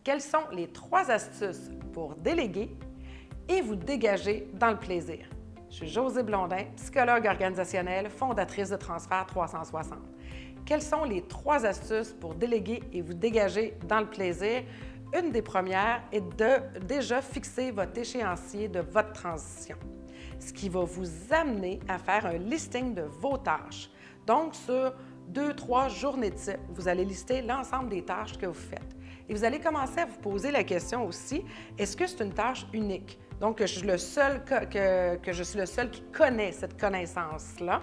Quelles sont les 3 astuces pour déléguer et vous dégager dans le plaisir? Je suis Josée Blondin, psychologue organisationnelle, fondatrice de Transfert 360. Quelles sont les 3 astuces pour déléguer et vous dégager dans le plaisir? Une des premières est de déjà fixer votre échéancier de votre transition, ce qui va vous amener à faire un listing de vos tâches. Donc, sur 2-3 journées type, vous allez lister l'ensemble des tâches que vous faites. Et vous allez commencer à vous poser la question aussi, est-ce que c'est une tâche unique? Donc, que je suis le seul qui connaît cette connaissance-là.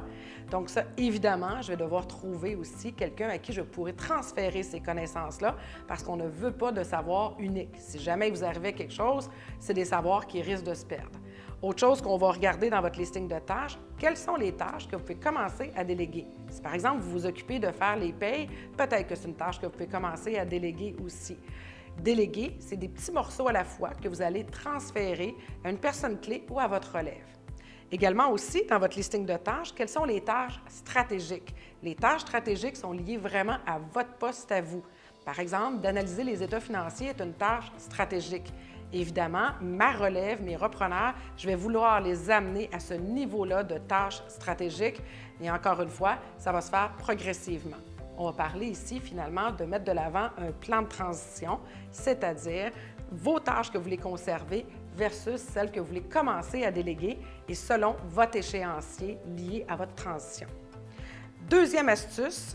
Donc, ça, évidemment, je vais devoir trouver aussi quelqu'un à qui je pourrais transférer ces connaissances-là parce qu'on ne veut pas de savoir unique. Si jamais vous arrivez quelque chose, c'est des savoirs qui risquent de se perdre. Autre chose qu'on va regarder dans votre listing de tâches, quelles sont les tâches que vous pouvez commencer à déléguer? Si par exemple, vous vous occupez de faire les payes, peut-être que c'est une tâche que vous pouvez commencer à déléguer aussi. Déléguer, c'est des petits morceaux à la fois que vous allez transférer à une personne clé ou à votre relève. Également aussi, dans votre listing de tâches, quelles sont les tâches stratégiques? Les tâches stratégiques sont liées vraiment à votre poste à vous. Par exemple, d'analyser les états financiers est une tâche stratégique. Évidemment, ma relève, mes repreneurs, je vais vouloir les amener à ce niveau-là de tâches stratégiques. Et encore une fois, ça va se faire progressivement. On va parler ici, finalement, de mettre de l'avant un plan de transition, c'est-à-dire vos tâches que vous voulez conserver versus celles que vous voulez commencer à déléguer et selon votre échéancier lié à votre transition. Deuxième astuce,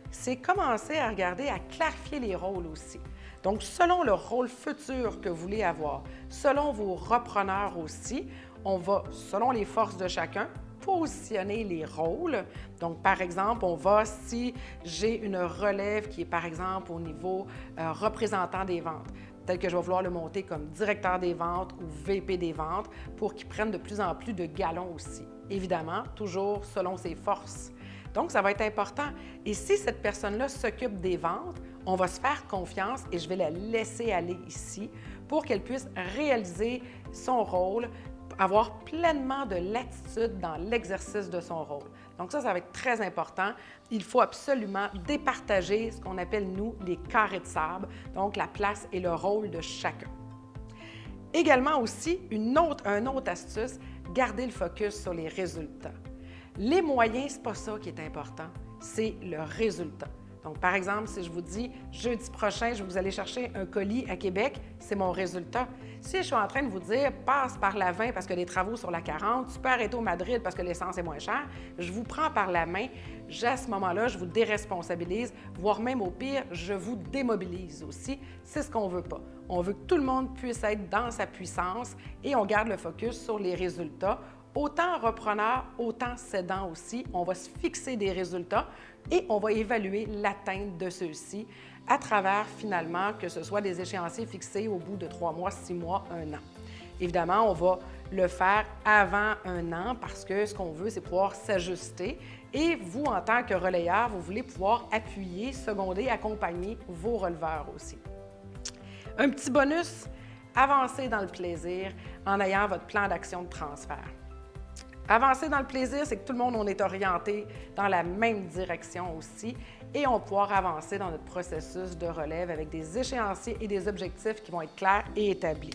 c'est commencer à regarder, à clarifier les rôles aussi. Donc, selon le rôle futur que vous voulez avoir, selon vos repreneurs aussi, on va, selon les forces de chacun, positionner les rôles. Donc, par exemple, on va, si j'ai une relève qui est, par exemple, au niveau représentant des ventes, peut-être que je vais vouloir le monter comme directeur des ventes ou VP des ventes pour qu'il prenne de plus en plus de galons aussi. Évidemment, toujours selon ses forces. Donc, ça va être important. Et si cette personne-là s'occupe des ventes, on va se faire confiance et je vais la laisser aller ici pour qu'elle puisse réaliser son rôle, avoir pleinement de latitude dans l'exercice de son rôle. Donc ça va être très important. Il faut absolument départager ce qu'on appelle, nous, les carrés de sable, donc la place et le rôle de chacun. Également aussi, une autre astuce, garder le focus sur les résultats. Les moyens, ce n'est pas ça qui est important, c'est le résultat. Donc, par exemple, si je vous dis jeudi prochain, je vais vous aller chercher un colis à Québec, c'est mon résultat. Si je suis en train de vous dire passe par la 20 parce que les travaux sur la 40, tu peux arrêter au Madrid parce que l'essence est moins chère, je vous prends par la main, à ce moment-là, je vous déresponsabilise, voire même au pire, je vous démobilise aussi. C'est ce qu'on ne veut pas. On veut que tout le monde puisse être dans sa puissance et on garde le focus sur les résultats. Autant repreneur, autant cédant aussi, on va se fixer des résultats et on va évaluer l'atteinte de ceux-ci à travers, finalement, que ce soit des échéanciers fixés au bout de 3 mois, 6 mois, 1 an. Évidemment, on va le faire avant 1 an parce que ce qu'on veut, c'est pouvoir s'ajuster. Et vous, en tant que relayeur, vous voulez pouvoir appuyer, seconder, accompagner vos releveurs aussi. Un petit bonus, avancez dans le plaisir en ayant votre plan d'action de transfert. Avancer dans le plaisir, c'est que tout le monde, on est orienté dans la même direction aussi et on va pouvoir avancer dans notre processus de relève avec des échéanciers et des objectifs qui vont être clairs et établis.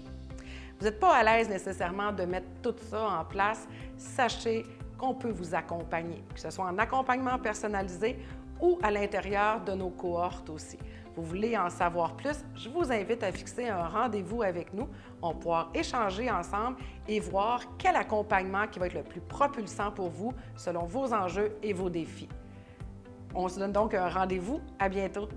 Vous n'êtes pas à l'aise nécessairement de mettre tout ça en place, sachez qu'on peut vous accompagner, que ce soit en accompagnement personnalisé ou à l'intérieur de nos cohortes aussi. Vous voulez en savoir plus, je vous invite à fixer un rendez-vous avec nous. On va pouvoir échanger ensemble et voir quel accompagnement qui va être le plus propulsant pour vous selon vos enjeux et vos défis. On se donne donc un rendez-vous. À bientôt!